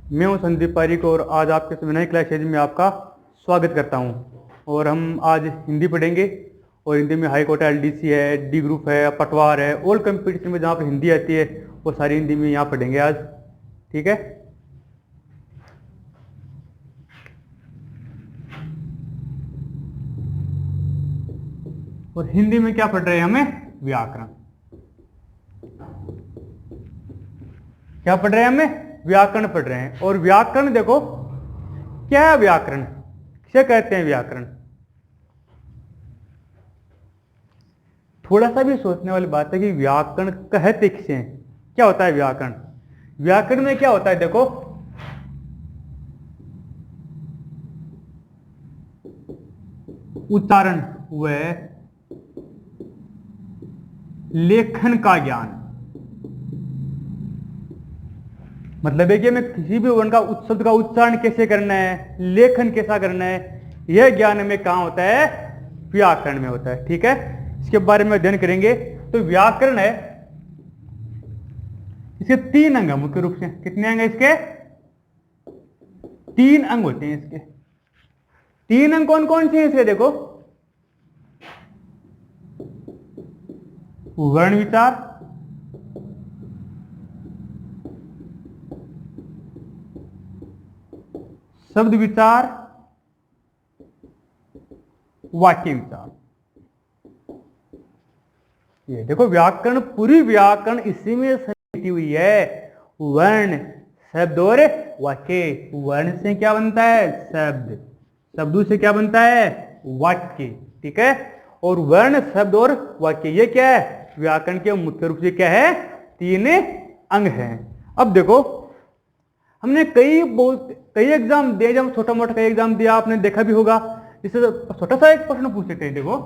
मैं हूं संदीप पारिक और आज आपके विनय क्लास सीरीज में आपका स्वागत करता हूं। और हम आज हिंदी पढ़ेंगे और हिंदी में हाई कोर्ट है, एलडीसी है, डी ग्रुप है, पटवार है, ऑल कंपटीशन में जहाँ पर हिंदी आती है वो सारी हिंदी में यहाँ पढ़ेंगे आज। ठीक है। और हिंदी में क्या पढ़ रहे हैं हमें? व्याकरण। क्या पढ़ रहे हैं हमें? व्याकरण पढ़ रहे हैं। और व्याकरण देखो क्या है व्याकरण, किसे कहते हैं व्याकरण। थोड़ा सा भी सोचने वाली बात है कि व्याकरण कहते किसे हैं, क्या होता है व्याकरण। व्याकरण में क्या होता है देखो, उच्चारण व लेखन का ज्ञान। मतलब है कि हमें किसी भी वर्ण का शब्द का उच्चारण कैसे करना है, लेखन कैसा करना है, यह ज्ञान हमें कहां होता है? व्याकरण में होता है। ठीक है, इसके बारे में अध्ययन करेंगे। तो व्याकरण है, इसके 3 अंग है मुख्य रूप से। कितने अंग है इसके? 3 अंग होते हैं इसके। 3 अंग कौन कौन से हैं इसके? देखो, वर्ण विचार, शब्द विचार, वाक्य विचार। ये देखो व्याकरण, पूरी व्याकरण इसी में समेटी हुई है। वर्ण, शब्द और वाक्य। वर्ण से क्या बनता है? शब्द। शब्दों से क्या बनता है? वाक्य। ठीक है। और वर्ण, शब्द और वाक्य, ये क्या है? व्याकरण के मुख्य रूप से क्या है? 3 अंग हैं। अब देखो, हमने कई एग्जाम दिए, जब छोटा मोटा कई एग्जाम दिया, आपने देखा भी होगा। इससे छोटा सा एक प्रश्न पूछ सकते हैं। देखो,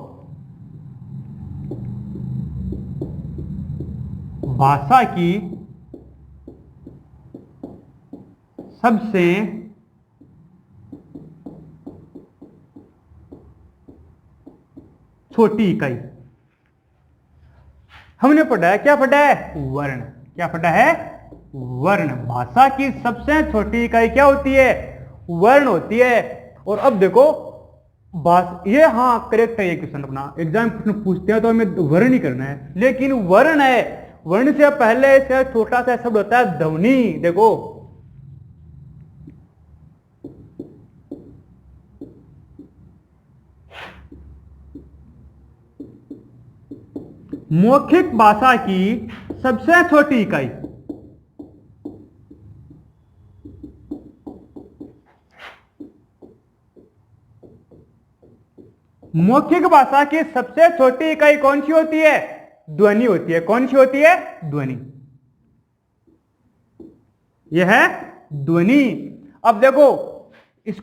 भाषा की सबसे छोटी इकाई। हमने पढ़ा है, क्या पढ़ा है? वर्ण। क्या पढ़ा है? वर्ण। भाषा की सबसे छोटी इकाई क्या होती है? वर्ण होती है। और अब देखो, ये हाँ करेक्ट है ये क्वेश्चन। अपना एग्जाम प्रश्न पूछते हैं तो हमें वर्ण ही करना है, लेकिन वर्ण है, वर्ण से पहले से छोटा सा शब्द होता है ध्वनि। देखो, मौखिक भाषा की सबसे छोटी इकाई। मौखिक भाषा की सबसे छोटी इकाई कौन सी होती है? ध्वनि होती है। कौन सी होती है? ध्वनि। यह है ध्वनि। अब देखो, इस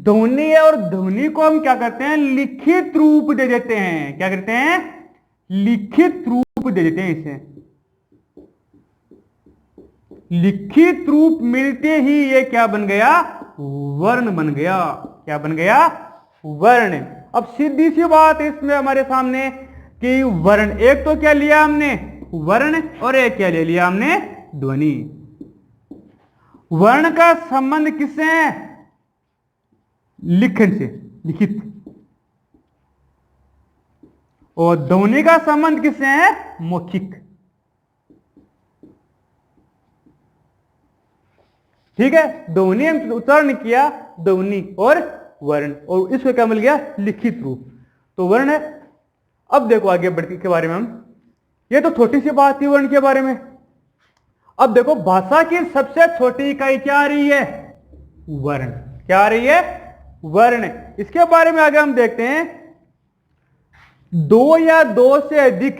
ध्वनि है और ध्वनि को हम क्या करते हैं? लिखित रूप दे देते हैं। क्या करते हैं? लिखित रूप दे देते हैं इसे। लिखित रूप मिलते ही ये क्या बन गया? वर्ण बन गया। क्या बन गया? वर्ण। अब सीधी सी बात इसमें हमारे सामने कि वर्ण, एक तो क्या लिया हमने? वर्ण। और एक क्या ले लिया हमने? ध्वनि। वर्ण का संबंध किससे है? लिखन से, लिखित। और ध्वनि का संबंध किससे है? मौखिक। ठीक है, ध्वनि हम उच्चारण किया, ध्वनि और वर्ण, और इसको क्या मिल गया? लिखित रूप। तो वर्ण है। अब देखो आगे बढ़ के बारे में हम, ये तो छोटी सी बात थी वर्ण के बारे में। अब देखो, भाषा की सबसे छोटी इकाई क्या आ रही है? वर्ण। क्या आ रही है? वर्ण। इसके बारे में आगे हम देखते हैं। 2 या 2 से अधिक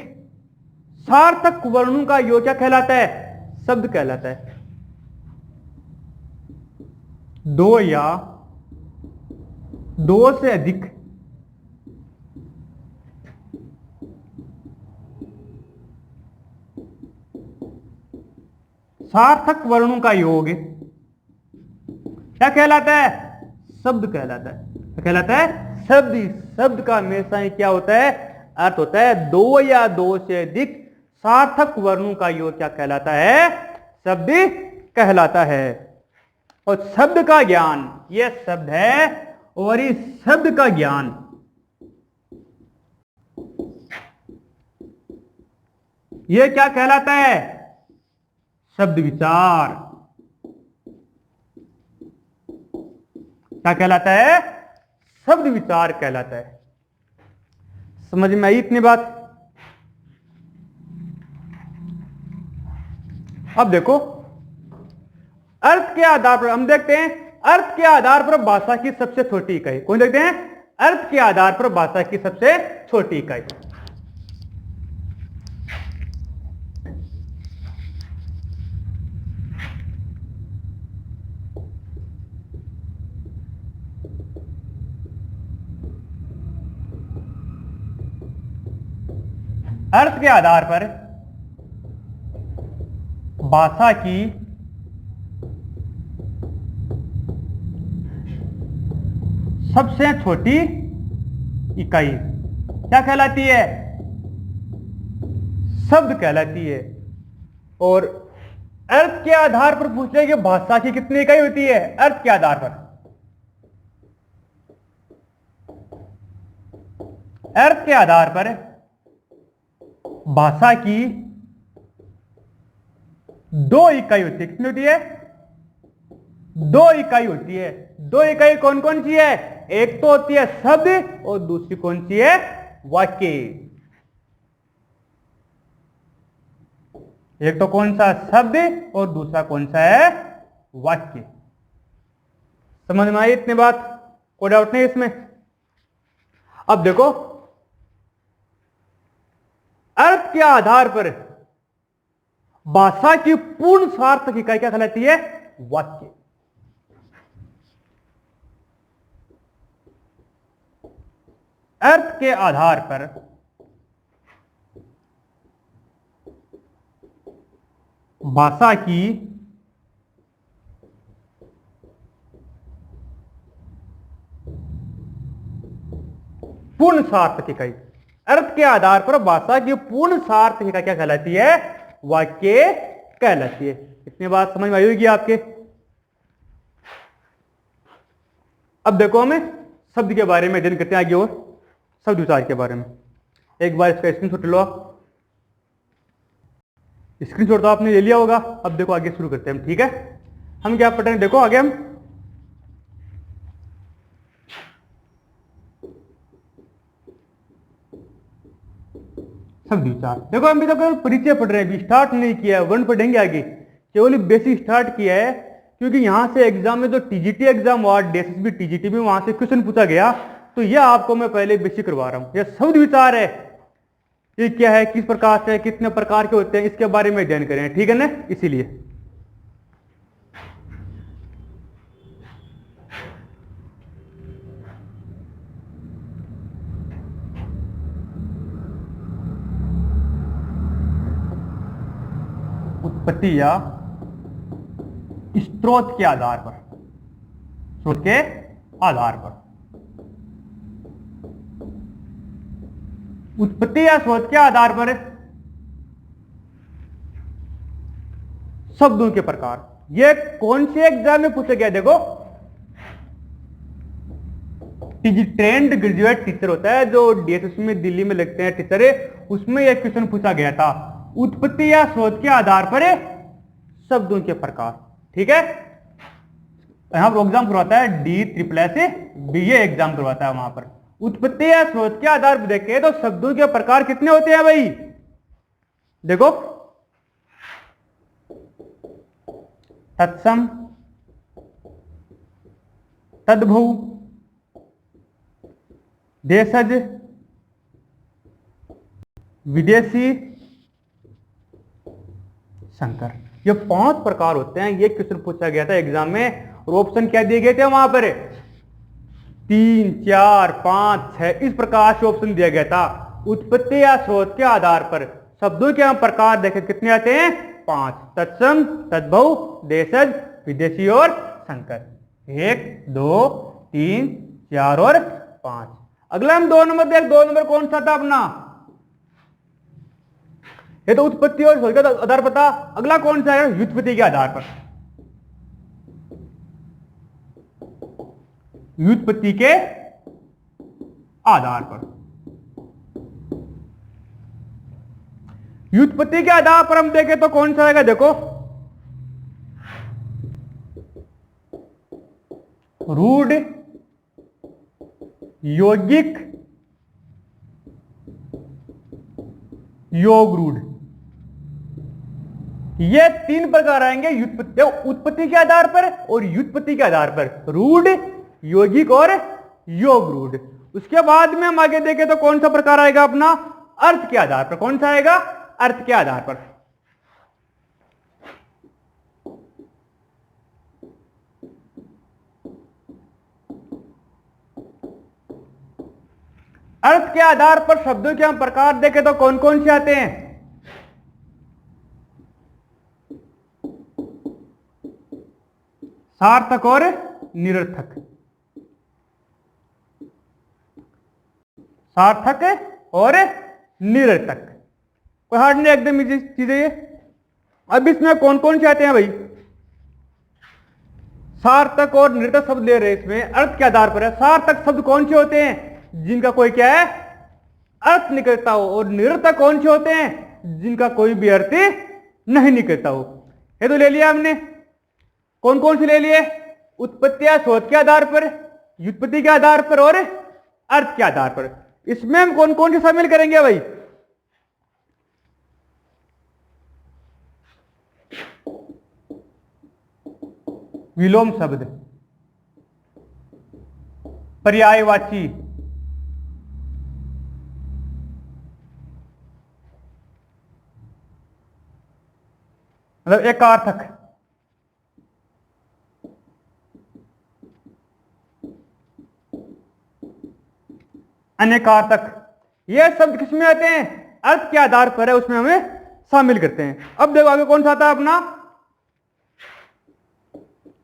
सार्थक वर्णों का योग क्या कहलाता है? शब्द कहलाता है। 2 या 2 से अधिक सार्थक वर्णों का योग क्या कहलाता है? शब्द कहलाता है। क्या कहलाता है? शब्द। शब्द का हमेशा ही क्या होता है? अर्थ होता है। 2 या 2 से अधिक सार्थक वर्णों का योग क्या कहलाता है? शब्द कहलाता है। और शब्द का ज्ञान, ये शब्द है और इस शब्द का ज्ञान ये क्या कहलाता है? शब्द विचार। क्या कहलाता है? शब्द विचार कहलाता है। समझ में आई इतनी बात? अब देखो, अर्थ के आधार पर हम देखते हैं, अर्थ के आधार पर भाषा की सबसे छोटी इकाई कौन देखते हैं? अर्थ के आधार पर भाषा की सबसे छोटी इकाई। अर्थ के आधार पर भाषा की सबसे छोटी इकाई क्या कहलाती है? शब्द कहलाती है। और अर्थ के आधार पर पूछे कि भाषा की कितनी इकाई होती है? अर्थ के आधार पर, अर्थ के आधार पर भाषा की दो इकाई होती है। कितनी होती है? दो इकाई होती है। दो इकाई कौन कौन सी है? एक तो होती है शब्द और दूसरी कौन सी है? वाक्य। एक तो कौन सा? शब्द और दूसरा कौन सा है? वाक्य। समझ में आई इतनी बात? कोई डाउट नहीं इसमें? अब देखो, अर्थ के आधार पर भाषा की पूर्ण सार्थक इकाई क्या कहलाती है? वाक्य। अर्थ के आधार पर भाषा की पूर्ण सार्थक इकाई, अर्थ के आधार पर भाषा की पूर्ण सार्थक इकाई क्या कहलाती है? वाक्य कहलाती है। इतनी बात समझ में आई होगी आपके? अब देखो, हमें शब्द के बारे में अध्ययन करते हैं आगे और शब्द विचार के बारे में। एक बार इसका स्क्रीनशॉट लो आप। स्क्रीनशॉट तो आपने ले लिया होगा। अब देखो आगे शुरू करते हैं हम, ठीक है? हम क्या पढ़ रहे हैं देखो आगे हम। शब्द विचार देखो, हम भी तो केवल परिचय पढ़ रहे हैं, अभी स्टार्ट नहीं किया है, वर्ण पढ़ेंगे आगे। केवल बेसिक स्टार्ट किया है, क्योंकि यहां से एग्जाम में जो टीजीटी एग्जाम हुआ, डीएसएसबी टीजीटी में, वहां से क्वेश्चन पूछा गया, तो यह आपको मैं पहले बेसिक करवा रहा हूं। यह शब्द विचार है, ये क्या है, किस प्रकार से, कितने प्रकार के होते हैं, इसके बारे में अध्ययन करें, ठीक है ना? इसीलिए उत्पत्ति या स्रोत के आधार पर, स्रोत के आधार पर, उत्पत्ति या स्रोत के आधार पर शब्दों के प्रकार। ये कौन से एग्जाम में पूछा गया? देखो, ट्रेंड ग्रेजुएट टीचर होता है जो डीएसएसबी में दिल्ली में लगते हैं टीचर, उसमें यह क्वेश्चन पूछा गया था, उत्पत्ति या स्रोत के आधार पर शब्दों के प्रकार, ठीक है? यहां पर एग्जाम करवाता है DSSS BA एग्जाम करवाता है वहां पर। उत्पत्ति या स्रोत के आधार पर देखें तो शब्दों के प्रकार कितने होते हैं भाई? देखो, तत्सम, तद्भव, देशज, विदेशी, संकर। ये 5 प्रकार होते हैं। ये क्वेश्चन पूछा गया था एग्जाम में, और ऑप्शन क्या दिए गए थे वहां पर? 3, 4, 5, 6 इस प्रकार से ऑप्शन दिया गया था। उत्पत्ति या स्रोत के आधार पर शब्दों के हम प्रकार देखें कितने आते हैं? 5, तत्सम, तद्भव, देशज, विदेशी और संकर। 1, 2, 3, 4 और 5। अगला हम 2 नंबर देख, 2 नंबर कौन सा था अपना? ये तो उत्पत्ति और स्रोत के आधार पर था। अगला कौन सा है? व्युत्पत्ति के आधार पर। व्युत्पत्ति के आधार पर। व्युत्पत्ति के आधार पर हम देखें तो कौन सा आएगा, देखो रूढ़, यौगिक, योग रूढ़, ये तीन प्रकार आएंगे व्युत्पत्ति, उत्पत्ति के आधार पर और व्युत्पत्ति के आधार पर, रूढ़, यौगिक और योग रूढ़। उसके बाद में हम आगे देखें तो कौन सा प्रकार आएगा अपना, अर्थ के आधार पर। कौन सा आएगा, अर्थ के आधार पर। अर्थ के आधार पर शब्दों के हम प्रकार देखें तो कौन कौन से आते हैं, सार्थक और निरर्थक। सार्थक और निरर्थक, कोई हार्ड नहीं, एकदम इजी चीजें ये। अब इसमें कौन कौन से आते हैं भाई, सार्थक और निरर्थक शब्द ले रहे हैं इसमें, अर्थ के आधार पर है। सार्थक शब्द कौन से होते हैं, जिनका कोई क्या है, अर्थ निकलता हो, और निरर्थक कौन से होते हैं, जिनका कोई भी अर्थ नहीं निकलता हो। ये तो ले लिया हमने, कौन कौन से ले लिए, उत्पत्ति या शोध के आधार पर, व्युत्पत्ति के आधार पर और अर्थ के आधार पर। इसमें हम कौन कौन से शामिल करेंगे भाई, विलोम शब्द, पर्यायवाची, मतलब एकार्थक, अनेकार्थक, ये शब्द किसमें आते हैं, अर्थ के आधार पर है, उसमें हमें शामिल करते हैं। अब देखो आगे कौन सा आता है अपना,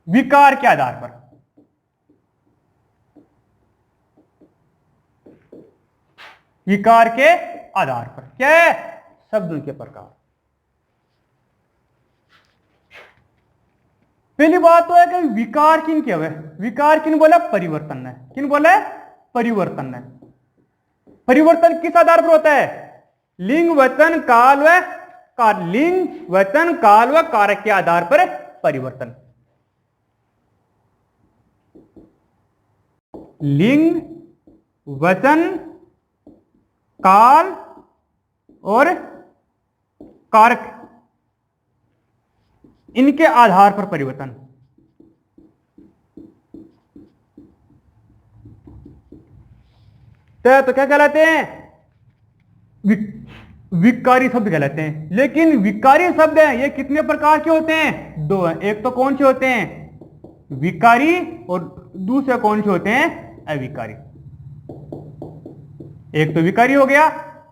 विकार के आधार पर। विकार के आधार पर क्या है, शब्दों के प्रकार। पहली बात तो है कि विकार किन क्या है, विकार किन बोला, परिवर्तन है। किन बोला है, परिवर्तन है। परिवर्तन किस आधार पर होता है, लिंग वचन काल व लिंग वचन काल व कारक के आधार पर परिवर्तन। लिंग वचन काल और कारक, इनके आधार पर परिवर्तन। तो क्या कहलाते हैं, विकारी शब्द कहलाते हैं। लेकिन विकारी शब्द हैं ये कितने प्रकार के होते हैं, दो हैं। एक तो कौन से होते हैं, विकारी, और दूसरे कौन से होते हैं, अविकारी। एक तो विकारी हो गया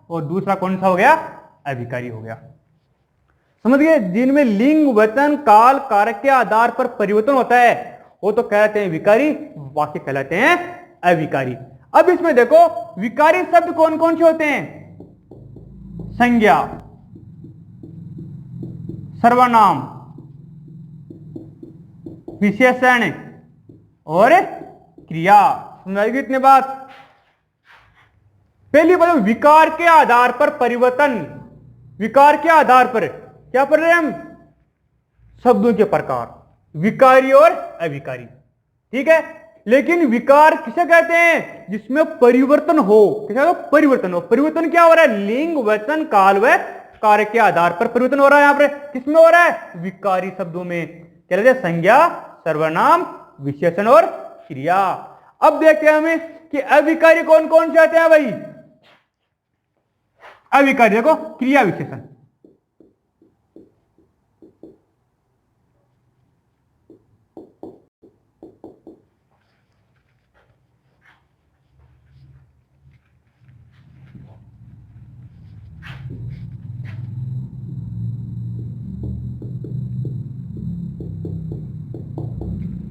और दूसरा कौन सा हो गया, अविकारी हो गया। समझ गए, जिनमें लिंग वचन काल कारक के आधार पर परिवर्तन होता है वो तो कहलाते हैं विकारी, बाकी कहलाते हैं अविकारी। अब इसमें देखो विकारी शब्द कौन कौन से होते हैं, संज्ञा, सर्वनाम, विशेषण और क्रिया। समझाएगी इतने बात। पहली बात, विकार के आधार पर परिवर्तन। विकार के आधार पर क्या पढ़ रहे हैं हम, शब्दों के प्रकार, विकारी और अविकारी। ठीक है, लेकिन विकार किसे कहते हैं, जिसमें परिवर्तन हो। किसे परिवर्तन हो, परिवर्तन क्या हो रहा है, लिंग वचन काल व कारक के आधार पर परिवर्तन हो रहा है। यहां पर किसमें हो रहा है, विकारी शब्दों में। क्या कहते हैं, संज्ञा, सर्वनाम, विशेषण और क्रिया। अब देखते हैं हमें कि अविकारी कौन कौन से आते हैं भाई। अविकारी देखो, क्रिया विशेषण,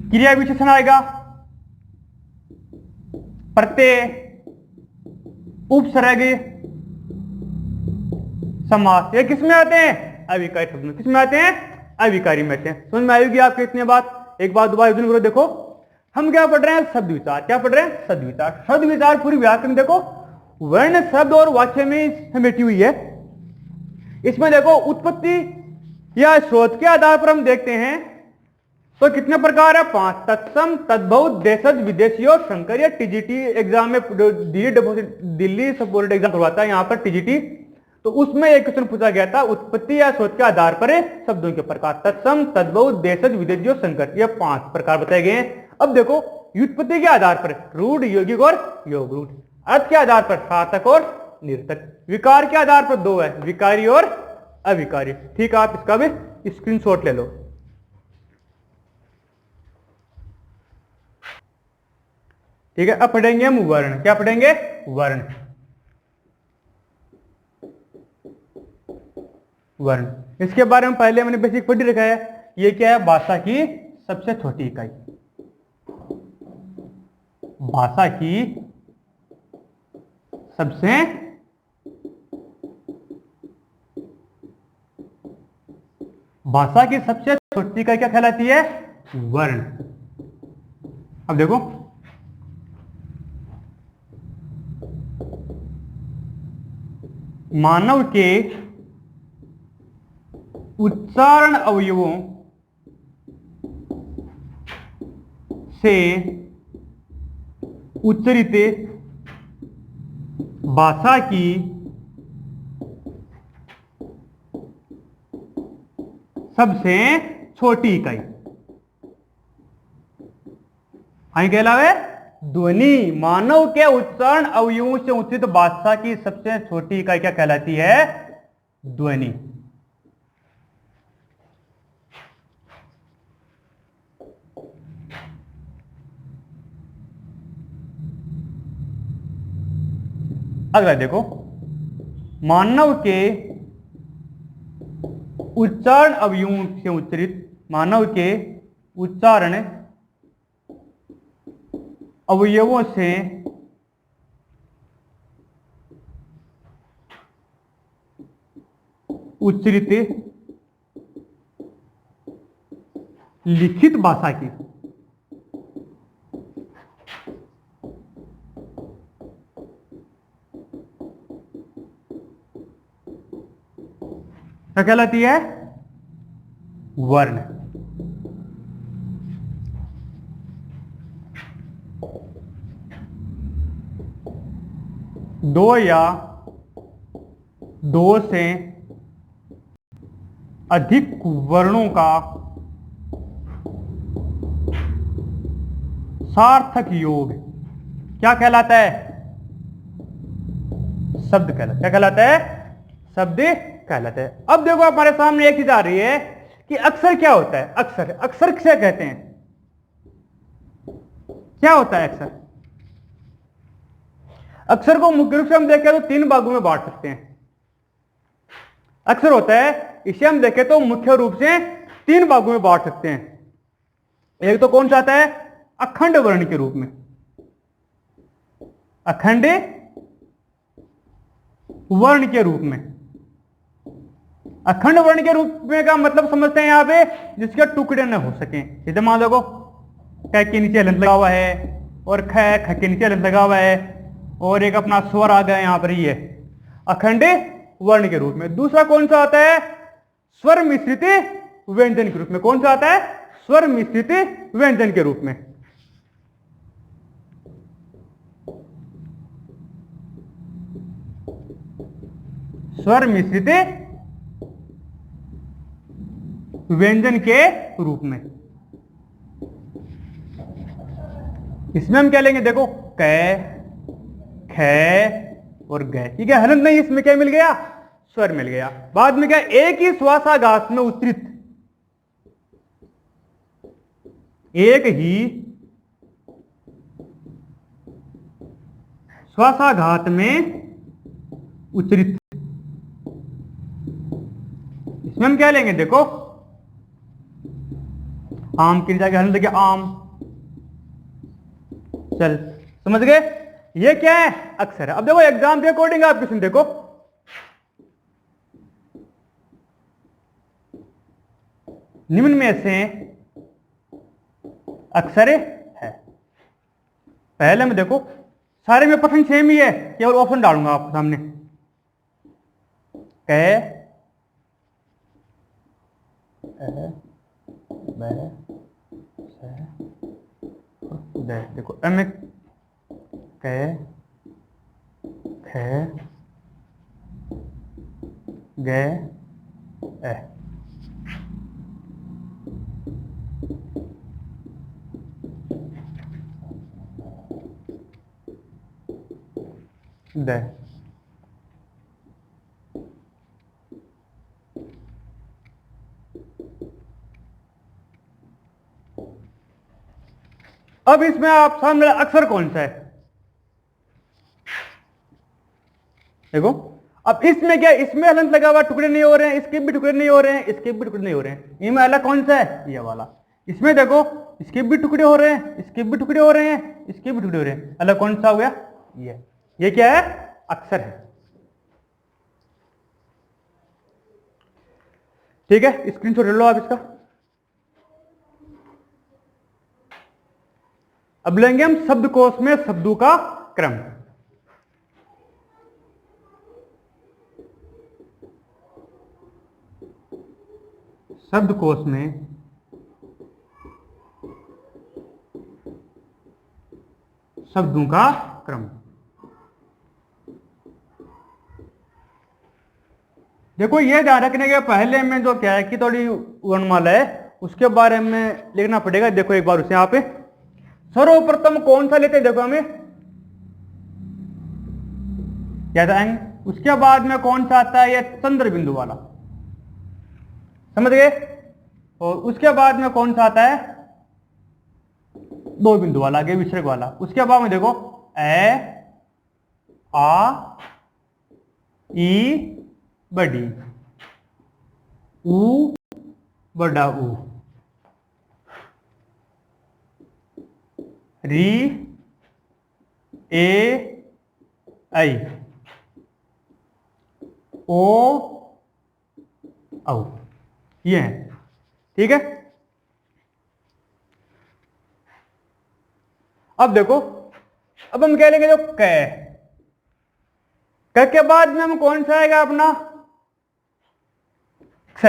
क्रिया विशेषण आएगा, प्रत्यय, उपसर्ग, समास। ये किसमें आते हैं, अविकारी शब्द में। किसमें आते हैं, अविकारी में आते हैं। समझ में आएगी आपके इतने बात। एक बात दोबारा करो, देखो हम क्या पढ़ रहे हैं? शब्द विचार। क्या पढ़ रहे हैं? शब्द विचार। शब्द विचार पूरी व्याकरण देखो वर्ण, शब्द और वाक्य में समेटी हुई है। इसमें देखो उत्पत्ति या स्रोत के आधार पर हम देखते हैं तो कितने प्रकार है? 5। तत्सम, तद्भव, देशज, विदेशी और संकर। या टीजीटी एग्जाम में दिल्ली सब बोर्ड एग्जाम करवाता है यहाँ पर टीजीटी, तो उसमें एक क्वेश्चन पूछा गया था उत्पत्ति या स्रोत के आधार पर शब्दों के प्रकार। तत्सम, तद्भव, देशज, विदेशी और संकर, ये 5 प्रकार बताए गए हैं। अब देखो व्युत्पत्ति के आधार पर रूढ़, यौगिक और योग रूढ़। अर्थ के आधार पर सार्थक और निर्थक। विकार के आधार पर 2 है, विकारी और अविकारी। ठीक है, आप इसका भी स्क्रीनशॉट ले लो। ठीक है, अब पढ़ेंगे हम वर्ण। क्या पढ़ेंगे? वर्ण। वर्ण, इसके बारे में पहले मैंने बेसिक पढ़ रखा है। ये क्या है? भाषा की सबसे छोटी इकाई। भाषा की सबसे भाषा की सबसे छोटी इकाई क्या कहलाती है? वर्ण। अब देखो मानव के उच्चारण अवयवों से उच्चरित भाषा की सबसे छोटी इकाई कहलावे ध्वनि। मानव के उच्चारण अवयवों से उच्चरित भाषा की सबसे छोटी इकाई क्या कहलाती है? ध्वनि। अगला देखो मानव के उच्चारण अवयवों से उच्चरित, मानव के उच्चारण अवयवों से उच्चरित लिखित भाषा की क्या कहलाती है? वर्ण। दो या दो से अधिक वर्णों का सार्थक योग क्या कहलाता है? शब्द कहलाता है। क्या कहलाता है? शब्द कहलाता है। अब देखो हमारे सामने एक चीज आ रही है कि अक्षर क्या होता है? अक्षर, अक्षर किसे कहते हैं? क्या होता है अक्षर? अक्षर को मुख्य रूप से हम देखें तो 3 भागों में बांट सकते हैं। अक्षर होता है, इसे हम देखें तो मुख्य रूप से 3 भागों में बांट सकते हैं। एक तो कौन सा आता है? अखंड वर्ण के रूप में। अखंड वर्ण के रूप में। अखंड वर्ण के रूप में का मतलब समझते हैं यहां पे जिसके टुकड़े न हो सके। जैसे मान लो क के नीचे हलंत लगा हुआ है और ख के नीचे हलंत लगा हुआ है और एक अपना स्वर आ गया यहां पर ही है, अखंड वर्ण के रूप में। दूसरा कौन सा आता है? स्वर मिश्रित व्यंजन के रूप में। कौन सा आता है? स्वर मिश्रित व्यंजन के रूप में। स्वर मिश्रित व्यंजन के रूप में। इसमें हम क्या लेंगे? देखो क, ख और ग। ठीक है, हलंत नहीं, इसमें क्या मिल गया? स्वर मिल गया। बाद में क्या? एक ही श्वासाघात में उच्चरित, एक ही श्वासाघात में उच्चरित। इसमें हम क्या लेंगे? देखो आम की जगह हल देखिए आम। चल समझ गए? ये क्या है? अक्षर है। अब देखो एग्जाम के अकॉर्डिंग आप क्वेश्चन देखो, निम्न में से अक्षर है। पहले में देखो सारे में पठन सेम ही है, केवल ऑप्शन डालूंगा आपके सामने। क देखो में क ख ग ए। द अब इसमें आप सामने अक्षर कौन सा है? देखो अब इसमें क्या, इसमें हलंत लगा हुआ, टुकड़े नहीं हो रहे हैं, इसके भी टुकड़े नहीं हो रहे हैं, इसके भी टुकड़े नहीं हो रहे हैं। इनमें अलग कौन सा है? ये वाला। इसमें देखो इसके भी टुकड़े हो रहे हैं, इसके भी टुकड़े हो रहे हैं, इसके भी टुकड़े हो रहे हैं, अलग कौन सा हो गया? ये क्या है? अक्षर है। ठीक है, स्क्रीनशॉट ले लो आप इसका। अब लेंगे हम शब्दकोश में शब्दों का क्रम। शब्दकोश में शब्दों का क्रम। देखो ये ध्यान रखने के पहले में जो क्या है कि थोड़ी वर्णमाला है उसके बारे में लिखना पड़ेगा। देखो एक बार उसे यहां पे सर्वप्रथम कौन सा लेते हैं, देखो हमें क्या था, उसके बाद में कौन सा आता है? ये चंद्र बिंदु वाला, समझ गए? और उसके बाद में कौन सा आता है? दो बिंदु वाला, आगे विसर्ग वाला। उसके बाद में देखो ए आ ई बड़ी, ऊ बड़ा ऊ, री ए आई, ओ औ, ये है। ठीक है, अब देखो अब हम कह लेंगे जो क के बाद में हम कौन सा आएगा अपना? क्ष।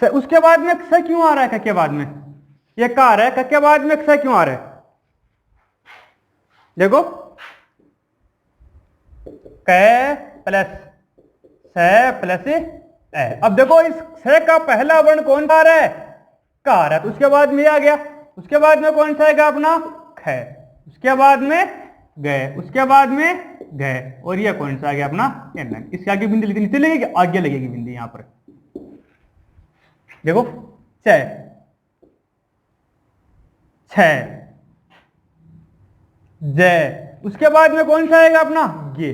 उसके बाद में क्ष क्यों आ रहा है? क के बाद में ये का आ रहा है, क के बाद में क्ष क्यों आ रहा है? देखो क प्लस स प्लस ए। अब देखो इस स का पहला वर्ण कौन सा आ रहा है? का आ रहा है, तो उसके बाद में आ गया। उसके बाद में कौन सा आएगा अपना? ख। उसके बाद में गए, उसके बाद में गए, और ये कौन सा आ गया अपना? एन। इसके आगे बिंदी लिखनी लगेगी, आगे लगेगी बिंदी यहां पर। देखो छ छ जय। उसके बाद में कौन सा आएगा अपना? गे।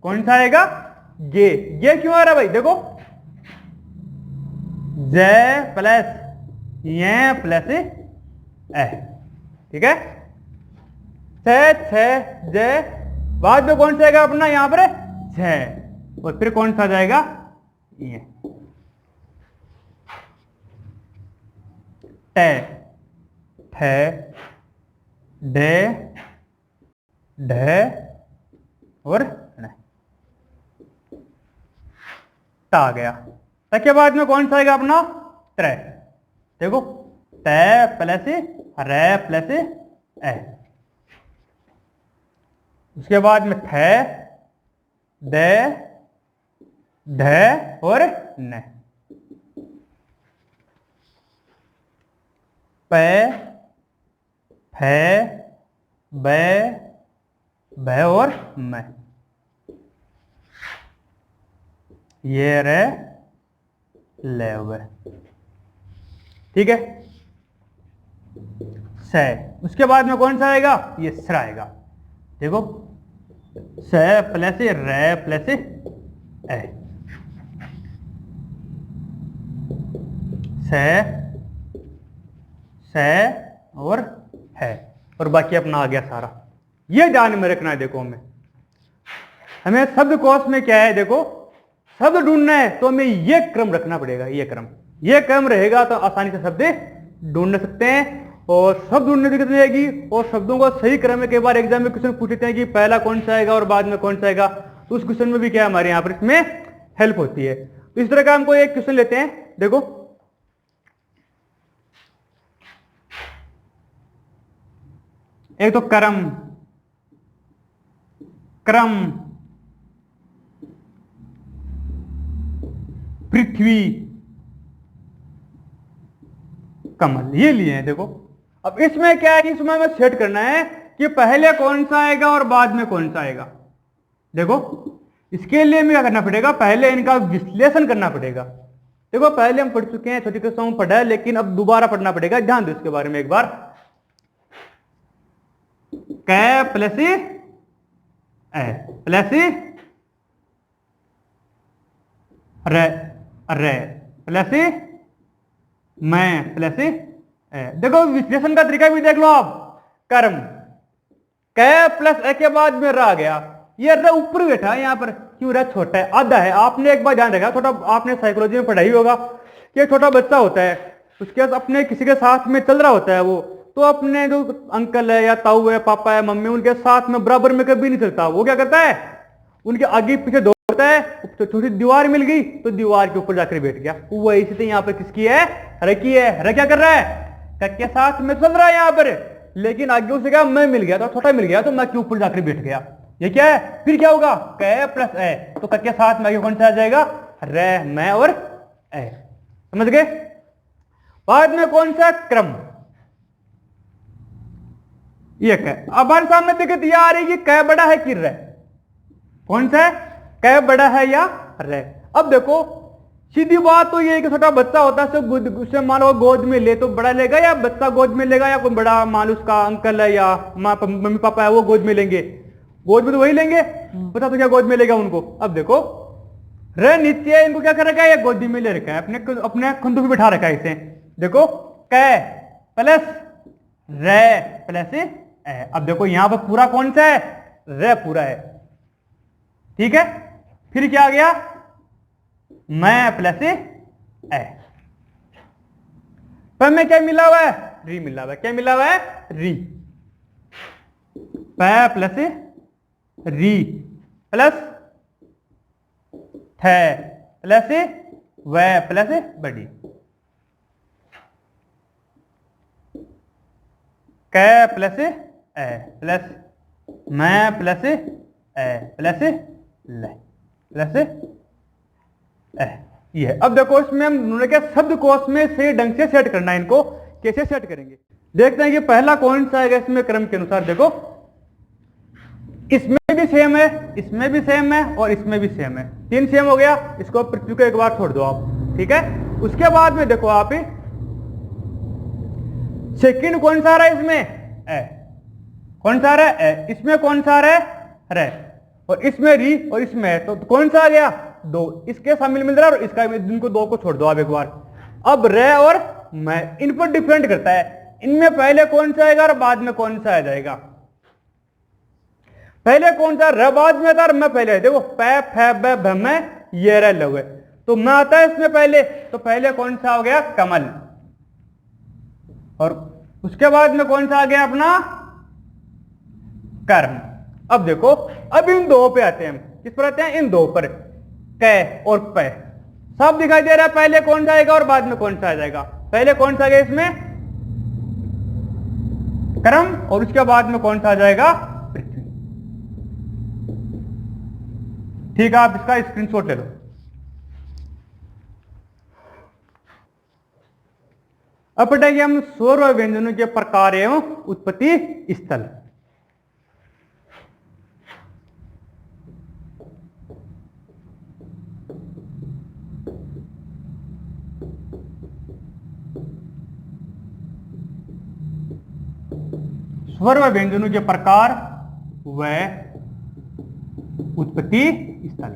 कौन सा आएगा? गे। गे क्यों आ रहा है भाई? देखो जय प्लस ये प्लस ए। ठीक है, छ जय, बाद में कौन सा आएगा अपना यहां पर? छ, और फिर कौन सा जाएगा? ये ट ठ डे ढ और ण। ट आ गया। ट के बाद में कौन सा आएगा अपना? त्र। देखो ट प्लस र प्लस ए। उसके बाद में ठ ड ढ और न। प फ ब भ और म। ये रे ले हुए। ठीक है, स। उसके बाद में कौन सा आएगा? ये स्र आएगा। देखो स प्लस र प्लस ए। स और है, और बाकी अपना आ गया सारा। ये ध्यान में रखना है। देखो हमें शब्दकोश में क्या है, देखो शब्द ढूंढना है तो हमें ये क्रम रखना पड़ेगा। ये क्रम ये क्रम रहेगा तो आसानी से शब्द ढूंढ सकते हैं। और शब्द ढूंढने की दिक्कत नहीं आएगी, और शब्दों को सही क्रम में कई बार एग्जाम में क्वेश्चन पूछते हैं कि पहला कौन सा आएगा और बाद में कौन सा आएगा, तो उस क्वेश्चन में भी क्या हमारे यहाँ पर इसमें हेल्प होती है। तो इस तरह का हमको एक क्वेश्चन लेते हैं, देखो एक तो क्रम, क्रम, पृथ्वी, कमल, ये लिए हैं। देखो अब इसमें क्या है कि इसमें हमें सेट करना है कि पहले कौन सा आएगा और बाद में कौन सा आएगा। देखो इसके लिए हमें क्या करना पड़ेगा, पहले इनका विश्लेषण करना पड़ेगा। देखो पहले हम पढ़ चुके हैं, छोटी क्लासों में पढ़ा है, लेकिन अब दोबारा पढ़ना पड़ेगा। ध्यान दो इसके बारे में एक बार। कै प्लस ए प्लस रे, रे प्लस मैं प्लस ए। देखो विश्लेषण का तरीका भी देख लो आप। कर्म कै प्लस ए के बाद में रा गया, ये रे ऊपर बैठा है यहाँ पर, क्यों रे छोटा है, आधा है। आपने एक बार ध्यान रखा, छोटा आपने साइकोलॉजी में पढ़ाई होगा कि छोटा बच्चा होता है, उसके बाद अपने किसी के साथ में चल रहा होता है वो, तो अपने जो अंकल है या ताऊ है, पापा है, मम्मी, उनके साथ में बराबर में कभी नहीं चलता। वो क्या करता है, उनके आगे पीछे दौड़ता है। तो छोटी दीवार मिल गई तो दीवार के ऊपर जाकर बैठ गया। वो इसी तरह यहाँ पर किसकी है, रे की है। रे क्या कर रहा है, क के साथ में चल रहा है यहाँ पर, लेकिन आगे उसे क्या मैं मिल गया, तो छोटा मिल गया, तो मैं के ऊपर जाकर बैठ गया। ये क्या है, फिर क्या होगा, कै प्लस ए, तो क के साथ में कौन सा आ जाएगा, रे, मैं और ए। समझ गए। बाद में कौन सा, क्रम, ये कै। अब हमारे सामने दिक्कत यह आ रही है कि कै बड़ा है कि रे, कौन सा है, कै बड़ा है या रे। अब देखो सीधी बात तो ये है कि छोटा बच्चा होता है, उसे मान लो गोद में ले तो बड़ा लेगा, या बच्चा गोद में लेगा, या कोई बड़ा मान लो उसका अंकल है या मम्मी पापा है वो गोद में लेंगे, गोद में तो वही लेंगे, बता तो क्या गोद में लेगा उनको। अब देखो रे नीचे है, इनको क्या कर रखा है, ये गोदी में ले रखा है, अपने कंधों पे बिठा रखा है इसे। देखो कै प्लस रे प्लस ए। अब देखो यहां पर पूरा कौन सा है, रे पूरा है, ठीक है। फिर क्या आ गया, मैं प्लस ए। पर में क्या मिला हुआ है, री मिला हुआ है। क्या मिला हुआ है, री। पै प्लस री प्लस थे प्लस व प्लस बड़ी। कै प्लस ए प्लस मैं प्लस ए प्लस ले प्लस ए। ये अब देखो इसमें हम क्या शब्द कोश में से ढंग से सेट करना है। इनको कैसे सेट करेंगे, देखते हैं कि पहला कौन सा आएगा इसमें क्रम के अनुसार। देखो इसमें भी सेम है, इसमें भी सेम है और इसमें भी सेम है, तीन सेम हो गया। इसको पृथ्वी को एक बार छोड़ दो आप, ठीक है। उसके बाद में देखो आप सेकंड कौन सा आ रहा है इसमें, ए। कौन सा आ रहा है, ए। इसमें कौन सा आ रहा है, रे। और इसमें री और इसमें तो कौन सा आ गया, दो। इसके शामिल मिल रहा है और इसका, इनको दो को छोड़ दो आप एक बार। अब रे और मैं इन पर डिपेंड करता है, इनमें पहले कौन सा आएगा और बाद में कौन सा आ जाएगा। पहले कौन सा, रे बाद में था और मैं पहले। देखो पै फै बै भ में ये रे लगे, तो मैं आता है इसमें पहले, तो पहले कौन सा हो गया, कमल। और उसके बाद में कौन सा आ गया अपना, कर्म। अब देखो अब इन दो पे आते हैं हम, किस पर आते हैं, इन दो पर, कै और पै। सब दिखाई दे रहा है, पहले कौन सा आएगा और बाद में कौन सा आ जाएगा। पहले कौन सा आ गया इसमें, कर्म, और उसके बाद में कौन सा आ जाएगा, पृथ्वी। ठीक है, आप इसका स्क्रीनशॉट ले लो। अब पढ़ेंगे हम स्वर और व्यंजनों के प्रकार एवं उत्पत्ति स्थल। स्वर व व्यंजनों के प्रकार व उत्पत्ति स्थल।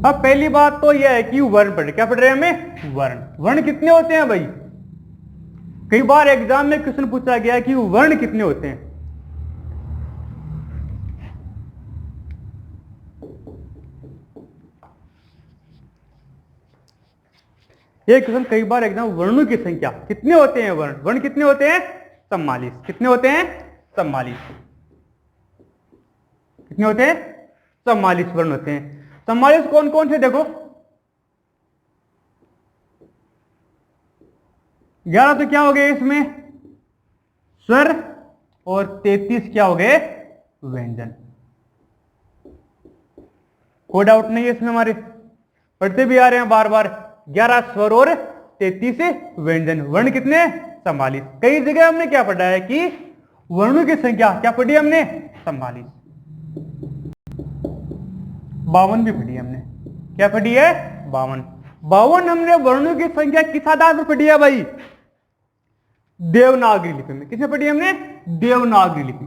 अब पहली बात तो यह है कि वर्ण पढ़, क्या पढ़ रहे हैं हमें, वर्ण। वर्ण कितने होते हैं भाई, कई बार एग्जाम में क्वेश्चन पूछा गया है कि वर्ण कितने होते हैं। ये क्वेश्चन कई बार एग्जाम, वर्णों की संख्या कितने होते हैं, वर्ण वर्ण कितने होते हैं, 44। कितने होते हैं, 44। कितने होते हैं, 44 वर्ण होते हैं। 44 कौन कौन से, देखो 11 तो क्या हो गए इसमें, स्वर, और 33 क्या हो गए, व्यंजन। कोई डाउट नहीं है इसमें, हमारे पढ़ते भी आ रहे हैं बार बार। 11 स्वर और 33 व्यंजन। वर्ण कितने, 44। कई जगह हमने क्या पढ़ा है कि वर्णों की संख्या क्या पढ़ी हमने, 44। 52 भी पढ़ी हमने, क्या पढ़ी है, 52। 52 हमने वर्णों की संख्या किस आधार पर पढ़ी है भाई, देवनागरी लिपि में। किसमें पढ़ी हमने, देवनागरी लिपि।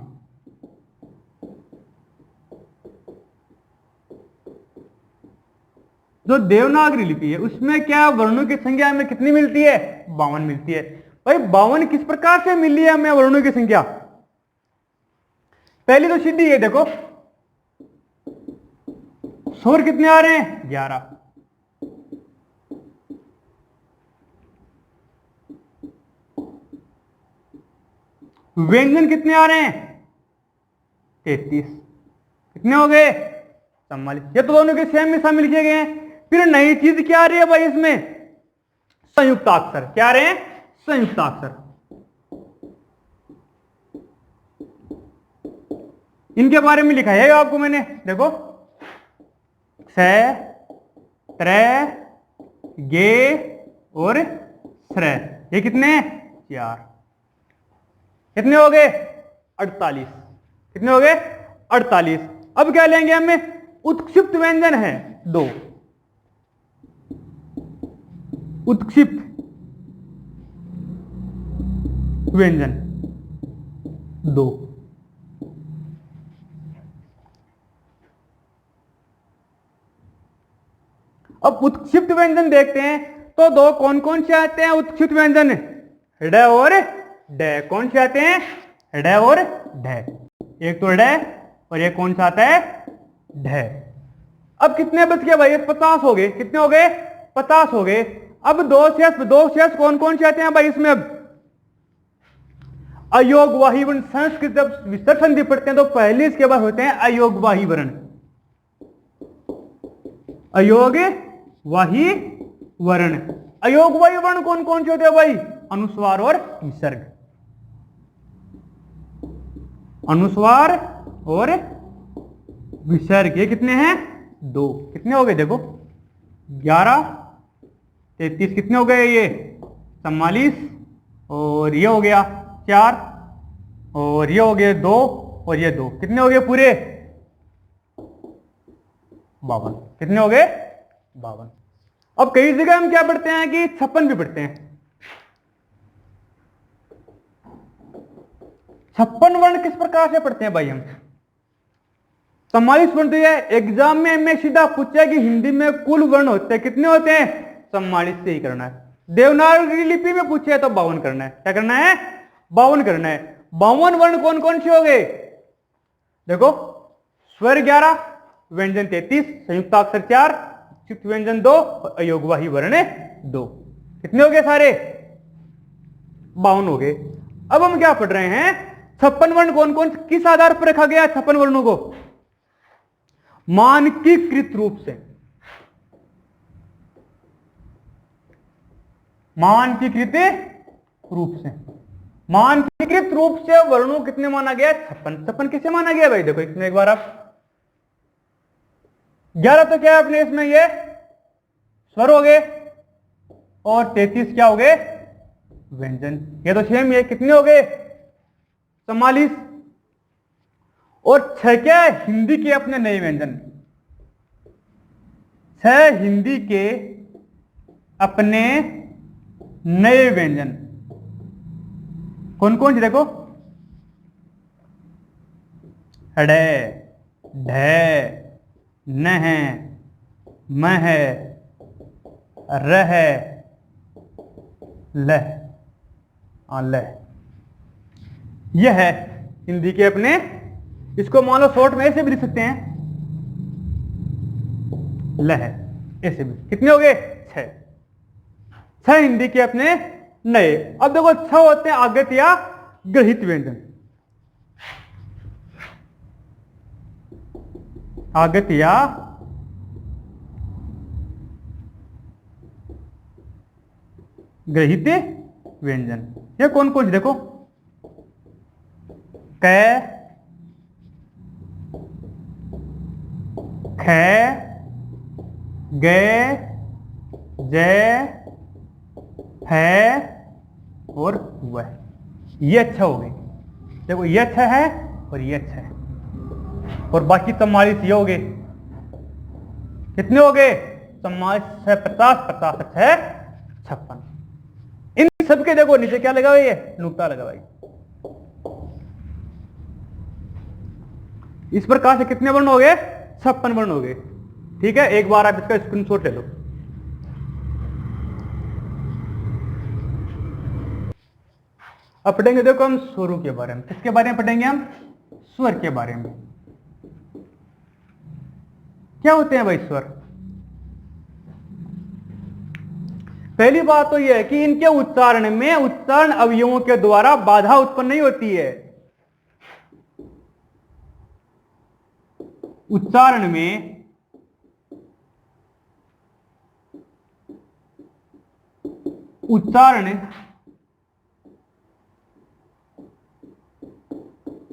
जो देवनागरी लिपि है उसमें क्या वर्णों की संख्या हमें कितनी मिलती है, 52 मिलती है। भाई 52 किस प्रकार से मिली है हमें वर्णों की संख्या, पहली तो सीधी है, देखो स्वर कितने आ रहे हैं, 11। व्यंजन कितने आ रहे हैं, 33। कितने हो गए, 44। ये तो दोनों के सेम में शामिल किए गए हैं। फिर नई चीज क्या आ रही है भाई इसमें, संयुक्ताक्षर। क्या आ रहे हैं, संयुक्ताक्षर। इनके बारे में लिखा है आपको मैंने, देखो स, त्र, गे और श्र। ये कितने, 4। कितने हो गए, 48। कितने हो गए, 48। अब क्या लेंगे हमें, उत्क्षिप्त व्यंजन है 2। उत्क्षिप्त व्यंजन 2। अब उत्क्षिप्त व्यंजन देखते हैं तो दो कौन कौन से आते हैं उत्क्षिप्त व्यंजन, ड और ड। कौन से आते हैं, ड और ढ। एक तो ड और एक कौन सा आता है, ढ। अब कितने बच गए भाई, 50 हो गए। कितने हो गए, 50 हो गए। अब दो शेष कौन कौन से आते हैं भाई इसमें, अब अयोगवाही वर्ण। संस्कृत जब विसर्ग संधि पढ़ते हैं तो पहले इसके बाद होते हैं अयोगवाही वर्ण। अयोगवाही वर्ण। अयोगवाही वर्ण कौन कौन से होते हैं भाई, अनुस्वार और विसर्ग। अनुस्वार और विसर्ग, ये कितने हैं, 2। कितने हो गए, देखो 11, 33। कितने हो गए, ये 44, और ये हो गया 4, और ये हो गए 2, और ये 2। कितने हो गए पूरे, 52। कितने हो गए, 52। अब कई जगह हम क्या पढ़ते हैं कि 56 भी पढ़ते हैं। 56 वर्ण किस प्रकार से पढ़ते हैं भाई हम, 44 वर्ण तो ये एग्जाम में हमें सीधा पूछा कि हिंदी में कुल वर्ण होते हैं कितने होते हैं, 44 से ही करना है। देवनागरी लिपि में पूछे तो 52 करना है। क्या करना है, 52 करना है। 52 वर्ण कौन कौन से हो गए, देखो स्वर 11, व्यंजन 33, संयुक्ताक्षर 4, उत्क्षिप्त व्यंजन 2, अयोगवाही वर्ण 2। कितने हो गए सारे, 52 हो गए। अब हम क्या पढ़ रहे हैं, 56 वर्ण कौन कौन किस आधार पर रखा गया, 56 वर्णों को मानकीकृत रूप से। मानकीकृत रूप से, मानकीकृत रूप से वर्णों कितने माना गया, 56। 56 किसे माना गया भाई, देखो इसमें एक बार आप 11 तो क्या है अपने इसमें ये स्वर हो गए, और 33 क्या हो गए, व्यंजन। ये तो सेम, ये कितने हो गए, 44। और 6 क्या है, हिंदी के अपने नए व्यंजन। 6 हिंदी के अपने नए व्यंजन कौन कौन से, देखो ढ, ढ, नह, मह, रह, लह, लह। यह है हिंदी के अपने, इसको मान लो शॉर्ट में ऐसे भी लिख सकते हैं, लह, ऐसे भी। कितने हो गए, 6। छह हिंदी के अपने नए। अब देखो छह होते हैं आगत या ग्रहित व्यंजन। आगत या ग्रहित व्यंजन ये कौन कौन से देखो, क, ख, ग, ज, है और वह। ये अच्छा हो गए। देखो ये अच्छा है और ये अच्छा है, और बाकी 44 ये हो गए। कितने हो गए? 50, 50, 56। इन सबके देखो नीचे क्या लगा हुआ है? नुक्ता लगा हुआ है। इस प्रकार से कितने वर्ण हो गए? 56 वर्ण हो गए। ठीक है, एक बार आप इसका स्क्रीनशॉट ले लो। अब पढ़ेंगे देखो हम स्वरों के बारे में। किसके बारे में पढ़ेंगे हम? स्वर के बारे में। क्या होते हैं भाई स्वर? पहली बात तो यह है कि इनके उच्चारण में उच्चारण अवयवों के द्वारा बाधा उत्पन्न नहीं होती है। उच्चारण में उच्चारण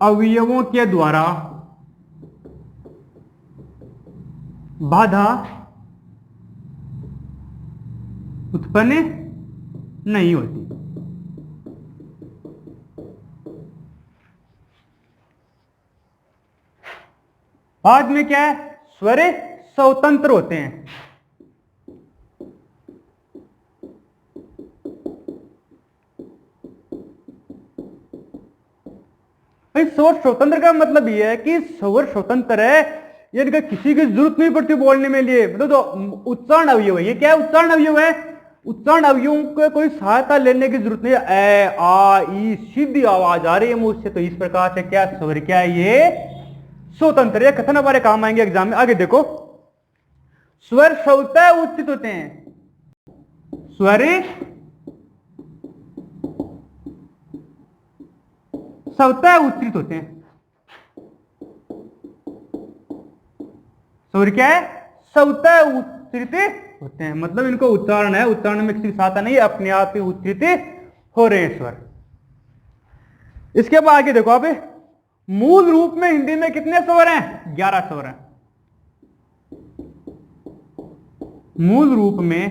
अवयवों के द्वारा बाधा उत्पन्न नहीं होती। बाद में क्या है? स्वर स्वतंत्र होते हैं। स्वर स्वतंत्र का मतलब यह है कि स्वर स्वतंत्र है, यानी कि किसी की जरूरत नहीं पड़ती बोलने में लिए। मतलब तो उच्चारण अवयव है। ये क्या है? उच्चारण अवयव है। उच्चारण अवयवों को कोई सहायता लेने की जरूरत नहीं है। ए, आ, ई सीधी आवाज आ रही है मुंह से, तो इस प्रकार से क्या स्वर क्या है? ये स्वतंत्र है। कथन हमारे काम आएंगे एग्जाम में। आगे देखो, स्वर स्वतः उच्चित होते हैं। स्वर स्वतः उच्चित होते हैं। स्वर क्या है? स्वतः उच्चरित होते हैं। मतलब इनको उच्चारण है, उच्चारण में किसी की सहायता नहीं, अपने आप ही उच्चरित हो रहे हैं स्वर। इसके बाद आगे देखो आप, मूल रूप में हिंदी में कितने स्वर हैं? 11 स्वर हैं। मूल रूप में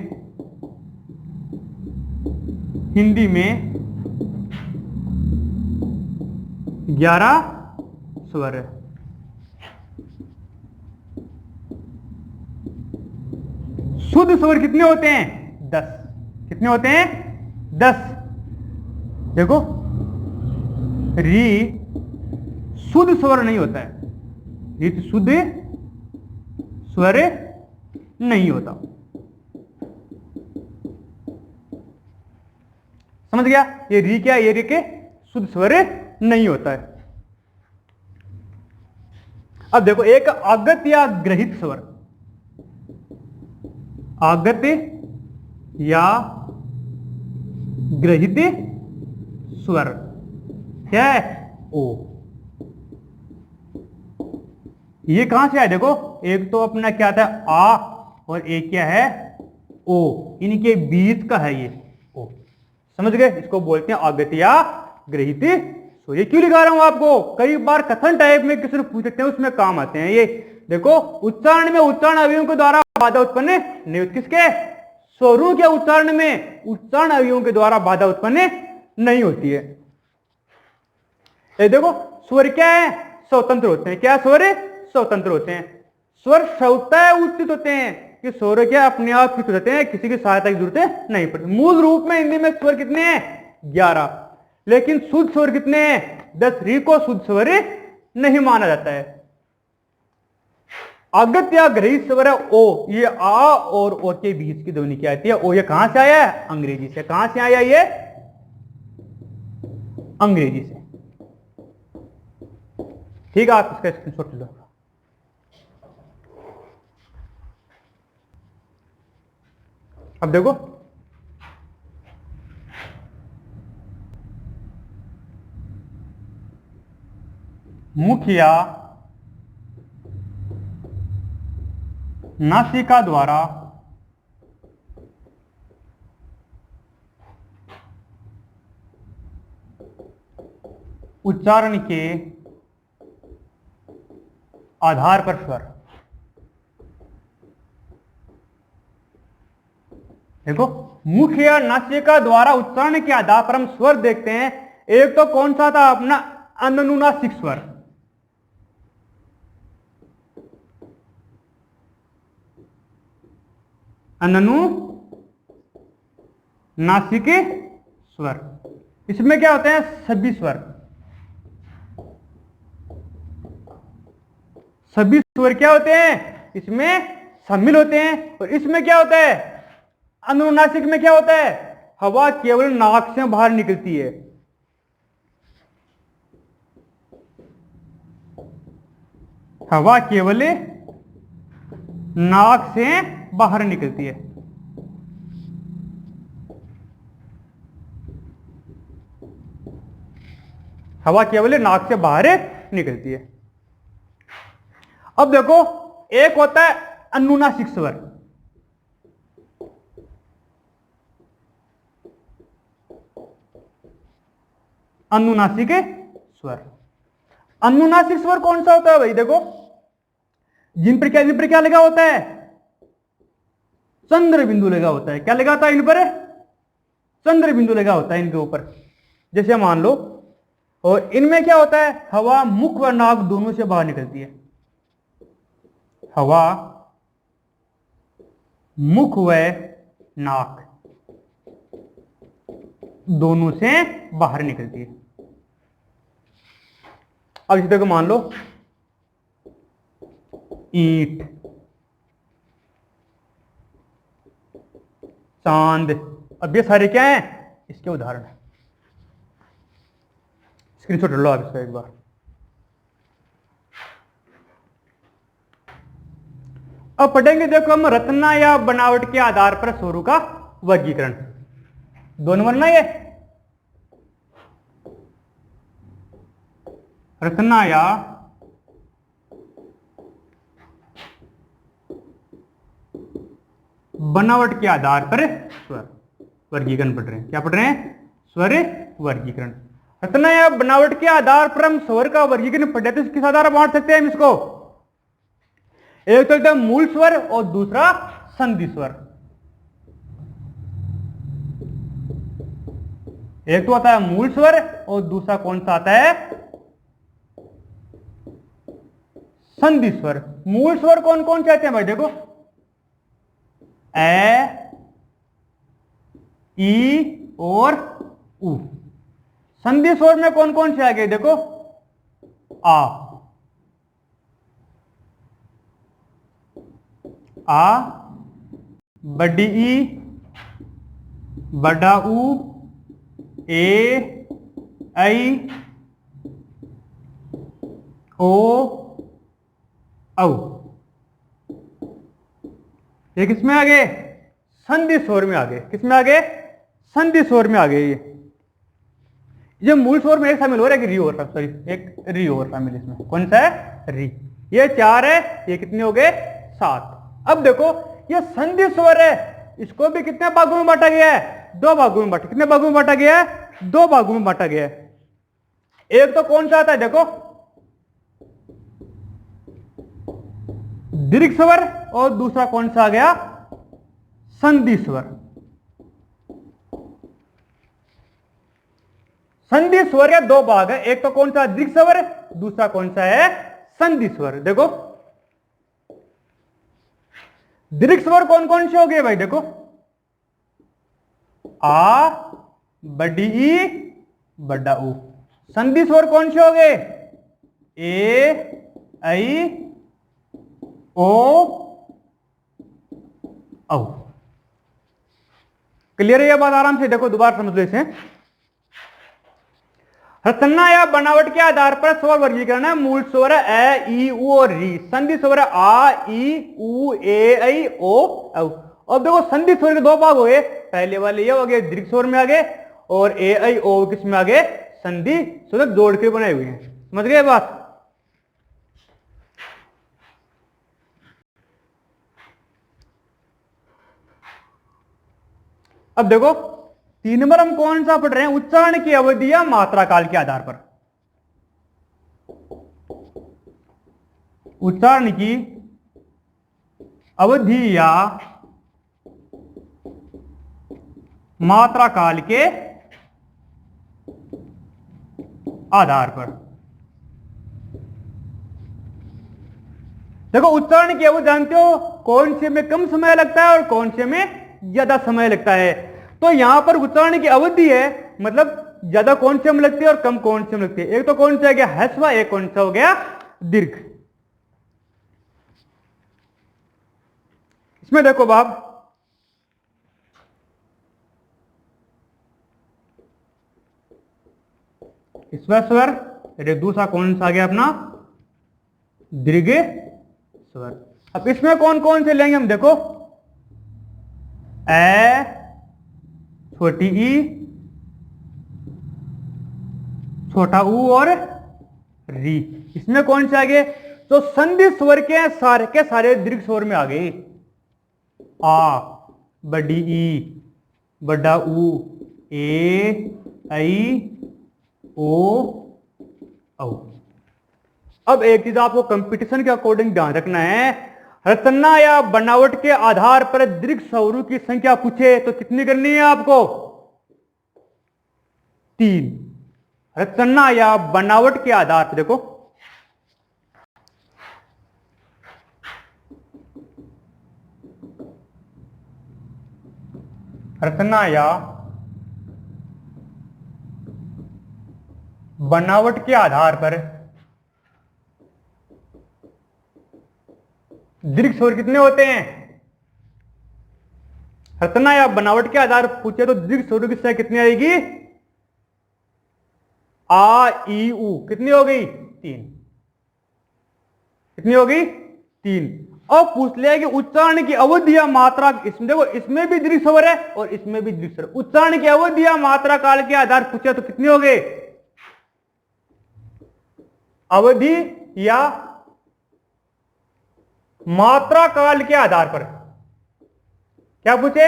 हिंदी में 11 स्वर है। शुद्ध स्वर कितने होते हैं? 10। कितने होते हैं? 10। देखो, री शुद्ध स्वर नहीं होता है। री शुद्ध स्वर नहीं होता। समझ गया? ये री क्या? ये री के शुद्ध स्वर नहीं होता है। अब देखो, एक आगत या ग्रहित स्वर। आगत या ग्रहित स्वर क्या है? ओ। ये कहां से आया? देखो, एक तो अपना क्या था? आ, और एक क्या है? ओ। इनके बीच का है ये ओ। समझ गए? इसको बोलते हैं आगत या ग्रहित स्वर। ये क्यों लिखा रहा हूं आपको? कई बार कथन टाइप में किसी ने पूछते हैं, उसमें काम आते हैं ये। देखो, उच्चारण में उच्चारण अवयवों के द्वारा बाधा उत्पन्न नहीं होती। किसके? स्वरों के उच्चारण में उच्चारण अवयवों के द्वारा बाधा उत्पन्न नहीं होती है। ये देखो, स्वर क्या है? स्वतंत्र होते हैं। क्या स्वर? स्वतंत्र होते हैं। स्वर स्वतः उच्चित होते हैं कि स्वर क्या अपने आप उच्चित होते हैं, किसी की सहायता की जरूरत नहीं पड़ती। मूल रूप में हिंदी में स्वर कितने हैं? 11। लेकिन शुद्ध स्वर कितने हैं? 10। री को शुद्ध स्वर नहीं माना जाता है। आगत या ग्रहित स्वर है ओ। ये आ और ओ के बीच की ध्वनि क्या आती है? ओ। ये कहां से आया है? अंग्रेजी से। कहां से आया ये? अंग्रेजी से। ठीक है, आप इसका स्क्रीनशॉट लो। अब देखो, मुखिया नासिका द्वारा उच्चारण के आधार पर स्वर। देखो, मुखिया नासिका द्वारा उच्चारण के आधार पर हम स्वर देखते हैं। एक तो कौन सा था अपना अनुनासिक स्वर, अनुनासिक स्वर। इसमें क्या होते हैं? सभी स्वर। सभी स्वर क्या होते हैं? इसमें शामिल होते हैं। और इसमें क्या होता है? अनुनासिक में क्या होता है? हवा केवल नाक से बाहर निकलती है। हवा केवल नाक से बाहर निकलती है। हवा केवल नाक से बाहर निकलती है। अब देखो, एक होता है अनुनासिक स्वर। अनुनासिक स्वर। अनुनासिक स्वर कौन सा होता है भाई? देखो, जिन पर क्या लगा होता है? चंद्र बिंदु लगा होता है। क्या लगा होता है इन पर? चंद्र बिंदु लगा होता है इनके ऊपर। जैसे मान लो, और इनमें क्या होता है? हवा मुख व नाक दोनों से बाहर निकलती है। हवा मुख व नाक दोनों से बाहर निकलती है। अब इसी तरह मान लो ईंट, चांद। अब ये सारे क्या हैं? इसके उदाहरण है। स्क्रीनशॉट लो आप इसका एक बार। अब पढ़ेंगे, देखो हम, रचना या बनावट के आधार पर स्वरों का वर्गीकरण। 2 नंबर ना ये, रचना या बनावट के आधार पर स्वर वर्गीकरण पढ़ रहे हैं। क्या पढ़ रहे हैं? स्वर वर्गीकरण। रचना या बनावट के आधार पर हम स्वर का वर्गीकरण पढ़े तो किस आधार पर बांट सकते हैं हम इसको? एक तो एकदम मूल स्वर और दूसरा संधि स्वर। एक तो आता है मूल स्वर और दूसरा कौन सा आता है? संधि स्वर। मूल स्वर कौन कौन से आते हैं भाई? देखो, ए, ई और उ। संधि स्वर में कौन कौन से आ गए? देखो, आ, बड़ी ई, बड़ा ऊ, ए, आई, ओ, औ। ये किसमें आ गए? संधि स्वर में आ गए। किसमें आ गए? संधि स्वर में आ गए। ये मूल स्वर में एक शामिल हो रहा है कि री और, सॉरी, एक री और शामिल। इसमें कौन सा है? री। ये 4 है, ये कितने हो गए? 7। अब देखो, ये संधि स्वर है, इसको भी कितने भागों में बांटा गया है? 2 भागों में बांटा। कितने भागों में बांटा गया है? 2 भागों में बांटा गया है। एक तो कौन सा आता है? देखो, दीर्घ स्वर, और दूसरा कौन सा आ गया? संधि स्वर। संधि स्वर के 2 भाग है। एक तो कौन सा? दीर्घ स्वर, दूसरा कौन सा है? संधि स्वर। देखो, दीर्घ स्वर कौन कौन से हो गए भाई? देखो, आ, बड़ी ई, बड़ा ऊ। संधि स्वर कौन से हो गए? ए, आई, ओ, औ। क्लियर है ये बात? आराम से देखो, दोबारा समझ लो इसे। रचना या बनावट के आधार पर स्वर वर्गीकरण है। मूल स्वर है ए, ई, उ और री। संधि स्वर है आ, ई, उ, ए, आई, ओ, औ। अब देखो, संधि स्वर के 2 भाग हो गए। पहले वाले ये हो गए, दीर्घ स्वर में आ गए, और ए, आई, ओ किस में आ गए? संधि स्वर जोड़ के बनाए हुए हैं। समझ गए बात? अब देखो 3 नंबर हम कौन सा पढ़ रहे हैं, उच्चारण की अवधि या मात्रा काल के आधार पर। उच्चारण की अवधि या मात्रा काल के आधार पर। देखो उच्चारण की अवधि जानते हो कौन से में कम समय लगता है और कौन से में ज्यादा समय लगता है। तो यहां पर उच्चारण की अवधि है, मतलब ज्यादा कौन से में लगती है और कम कौन से में लगती है। एक तो कौन सा हो गया ह्रस्व, एक कौन सा हो गया दीर्घ। इसमें देखो बाब, इसमें स्वर, दूसरा कौन सा आ गया अपना दीर्घ स्वर। अब इसमें कौन कौन से लेंगे हम, देखो ए, छोटी ई, छोटा ऊ और री। इसमें कौन से आ गए, तो संधि स्वर के सारे दीर्घ स्वर में आ गए। आ, बड़ी ई, बड़ा ऊ, ए, आई, ओ, औ। अब एक चीज आपको कंपटीशन के अकॉर्डिंग ध्यान रखना है, रचना या बनावट के आधार पर दीर्घ स्वरों की संख्या पूछे तो कितनी करनी है आपको, 3। रचना या बनावट के आधार पर देखो, रचना या बनावट के आधार पर दीर्घ स्वर कितने होते हैं। रचना या बनावट के आधार पर पूछे तो दीर्घ स्वरों की संख्या कितनी आएगी, आ, ई, उ। कितनी हो गई, 3। कितनी हो गई, 3। अब पूछ लिया कि उच्चारण की अवधि या मात्रा, इसमें देखो इसमें भी दीर्घ स्वर है और इसमें भी दीर्घ स्वर। उच्चारण की अवधि या मात्रा काल के आधार पूछे तो कितने हो गए, अवधि या मात्रा काल के आधार पर क्या पूछे,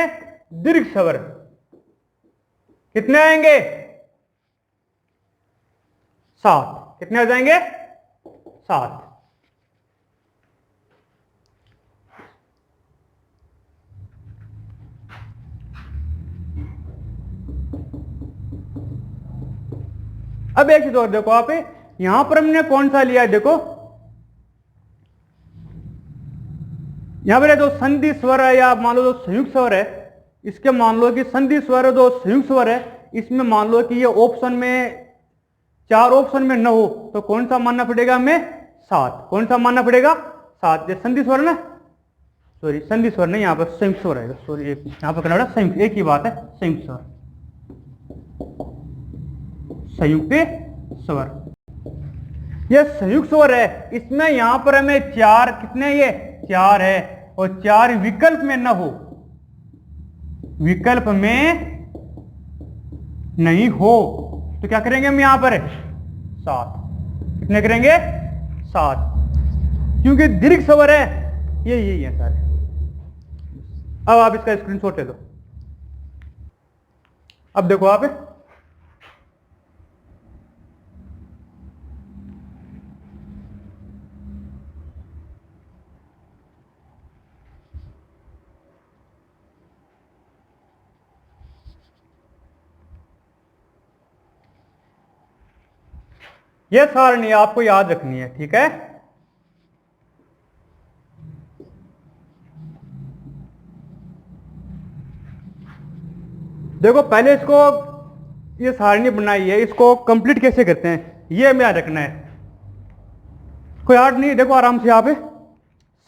दीर्घ स्वर। कितने आएंगे, 7। कितने आ जाएंगे, 7। अब एक चीज और देखो आप, यहां पर हमने कौन सा लिया है, देखो यहां पर जो संधि स्वर है या मान लो जो संयुक्त स्वर है, इसके मान लो कि संधि स्वर जो संयुक्त स्वर है, इसमें मान लो कि ये ऑप्शन में 4 ऑप्शन में न हो तो कौन सा मानना पड़ेगा हमें, 7। कौन सा मानना पड़ेगा, 7। ये संधि स्वर ना, सॉरी संधि स्वर नहीं, यहां पर संयुक्त स्वर आएगा, सॉरी यहां पर करना संयुक्त, एक ही बात है, संयुक्त स्वर, संयुक्त स्वर। ये संयुक्त स्वर है, इसमें यहां पर हमें 4, कितने ये 4 है, और 4 विकल्प में न हो, विकल्प में नहीं हो तो क्या करेंगे हम यहां पर, 7। कितने करेंगे, 7, क्योंकि दीर्घ स्वर है, ये यही है सारे। अब आप इसका स्क्रीनशॉट ले लो। अब देखो आप, यह सारणी आपको याद रखनी है, ठीक है। देखो पहले इसको, ये सारणी बनाई है, इसको कंप्लीट कैसे करते हैं ये हमें याद रखना है, कोई याद नहीं। देखो आराम से, आप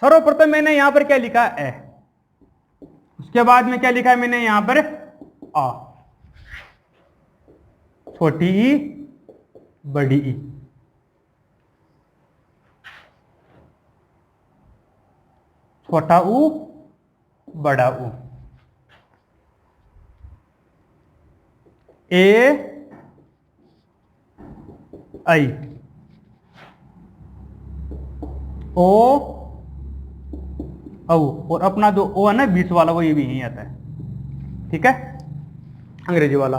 सर्वप्रथम मैंने यहां पर क्या लिखा है, ए, उसके बाद में क्या लिखा है मैंने यहां पर, आ, छोटी ई, बड़ी ई, छोटा ऊ, बड़ा ऊ, ए, आई, ओ, औ, और अपना जो ओ है ना बीच वाला वो ये भी यहीं आता है, ठीक है। अंग्रेजी वाला।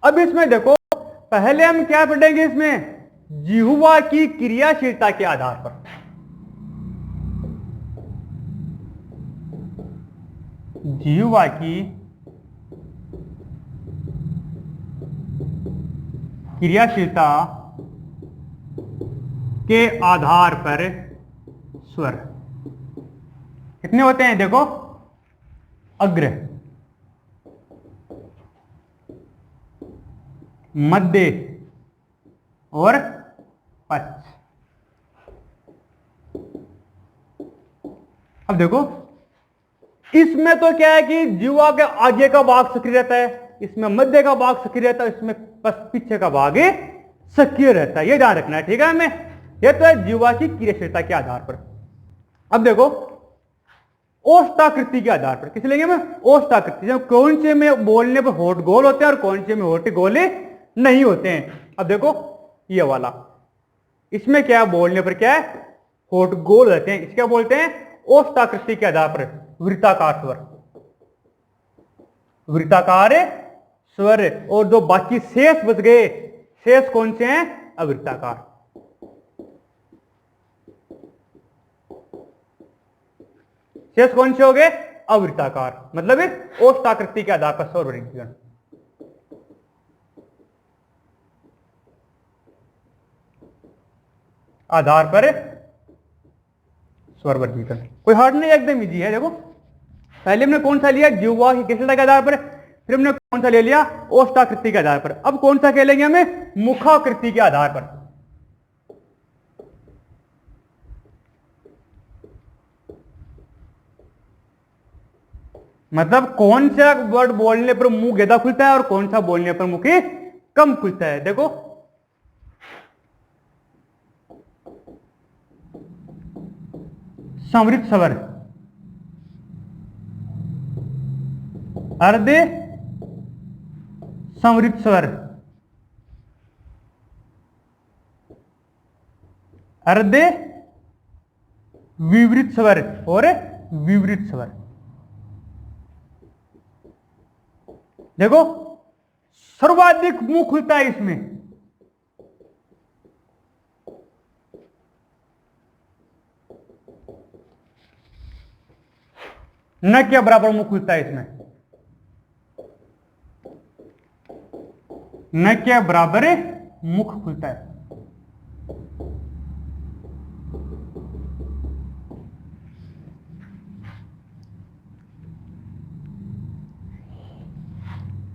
अब इसमें देखो, पहले हम क्या पढ़ेंगे, इसमें जिह्वा की क्रियाशीलता के आधार पर। जिह्वा की क्रियाशीलता के आधार पर स्वर कितने होते हैं, देखो, अग्र, मध्य और पश्च। अब देखो, इसमें तो क्या है कि जिह्वा के आगे का भाग सक्रिय रहता है, इसमें मध्य का भाग सक्रिय रहता है, इसमें पीछे का भाग सक्रिय रहता है। ये ध्यान रखना है, ठीक है हमें। ये तो है जिह्वा की क्रियाशीलता के आधार पर। अब देखो, ओष्ठाकृति के आधार पर किसे लेंगे हमें, ओष्ठाकृति। जब कौन से में बोलने पर होठ गोल होते हैं और कौन से में होठ गोले नहीं होते हैं। अब देखो ये वाला, इसमें क्या बोलने पर क्या है, होठ गोल रहते हैं, इसका बोलते हैं ओष्ठाकृति के आधार पर वृत्ताकार स्वर, वृत्ताकार स्वर। और जो बाकी शेष बच गए, शेष कौन से हैं, अवृत्ताकार। शेष कौन से हो गए, अवृत्ताकार, मतलब ओष्ठाकृति के आधार पर स्वर वर्गीकरण। आधार पर स्वर वर्गीकरण कोई हार्ड नहीं, एकदम इजी है। देखो, पहले हमने कौन सा लिया, जिह्वा की क्रियाशीलता के आधार पर, फिर हमने कौन सा ले लिया, ओष्ठाकृति के आधार पर। अब कौन सा खेलेंगे हमें, मुखाकृति के आधार पर। मतलब कौन सा वर्ड बोलने पर मुंह ज्यादा खुलता है और कौन सा बोलने पर मुंह कम खुलता है। देखो, समृद्ध स्वर, अर्ध समृद्ध स्वर, अर्ध विवृत स्वर और विवृत स्वर। देखो, सर्वाधिक मुंह खुलता है इसमें, न के बराबर मुंह खुलता है इसमें, न के बराबर मुख खुलता है।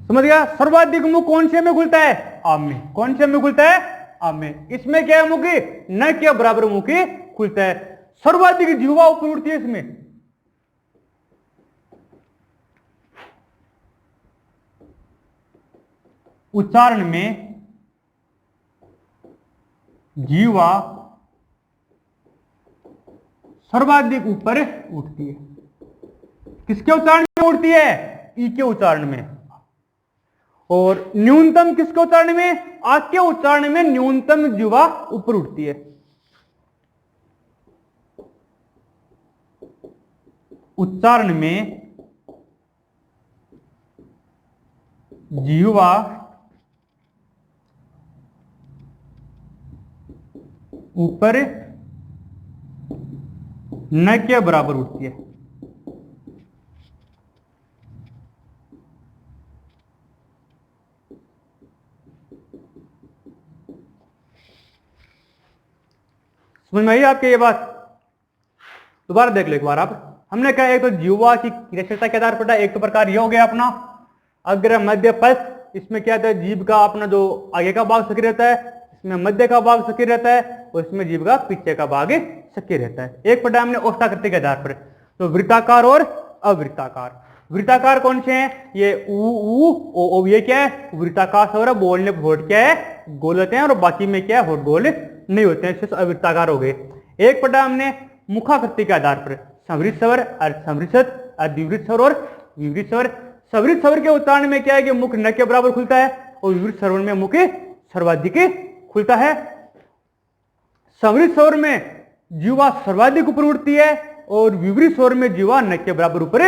समझ गया, सर्वाधिक मुख कौन से में खुलता है, आम में। कौन से में खुलता है, आम में। इसमें क्या है, मुख न के बराबर मुख खुलता है। सर्वाधिक जिह्वा ऊपर उठती है इसमें। उच्चारण में जिह्वा सर्वाधिक ऊपर उठती है। किसके उच्चारण में उठती है, ई के उच्चारण में। और न्यूनतम किसके उच्चारण में, आ के उच्चारण में न्यूनतम जिह्वा ऊपर उठती है। उच्चारण में जिह्वा ऊपर न के बराबर उठती है। समझ में आई आपके ये बात, दोबारा देख लो एक बार आप। हमने कहा एक तो जिह्वा की क्रियाशीलता के आधार पर, एक तो प्रकार ये हो गया अपना अग्र मध्य पश्च। इसमें क्या था, जीभ का अपना जो आगे का भाग सक्रिय रहता है, इसमें मध्य का भाग सक्रिय रहता है और इसमें जीभ का पीछे का भाग सक्रिय रहता है। एक पढ़ा हमने ओष्ठाकृति के आधार पर, तो वृत्ताकार और अवृत्ताकार। वृत्ताकार कौन से हैं, ये ऊ, ये क्या है, वृत्ताकार स्वर। बोलने पर होठ क्या है, गोल होते हैं और बाकी में क्या है, होठ गोल नहीं होते हैं, सिर्फ अवृत्ताकार हो गए। एक पढ़ा हमने मुखाकृति के आधार पर, समृद्ध स्वर, अर्धसमृद्ध, अर्धविवृत स्वर और विवृत स्वर। समृद्ध स्वर के उच्चारण में क्या है कि मुख न के बराबर खुलता है और विवृत स्वर में मुख सर्वाधिक खुलता है। समृद्ध स्वर में जिह्वा सर्वाधिक ऊपर उठती है और विवृत स्वर में जिह्वा न के बराबर ऊपर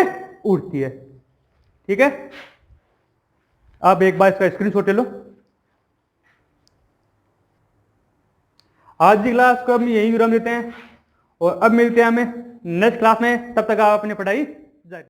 उठती है। ठीक है, अब एक बार इसका स्क्रीनशॉट ले लो। आज की क्लास को हम यही विराम देते हैं और अब मिलते हैं हमें नेक्स्ट क्लास में। तब तक आप अपनी पढ़ाई जारी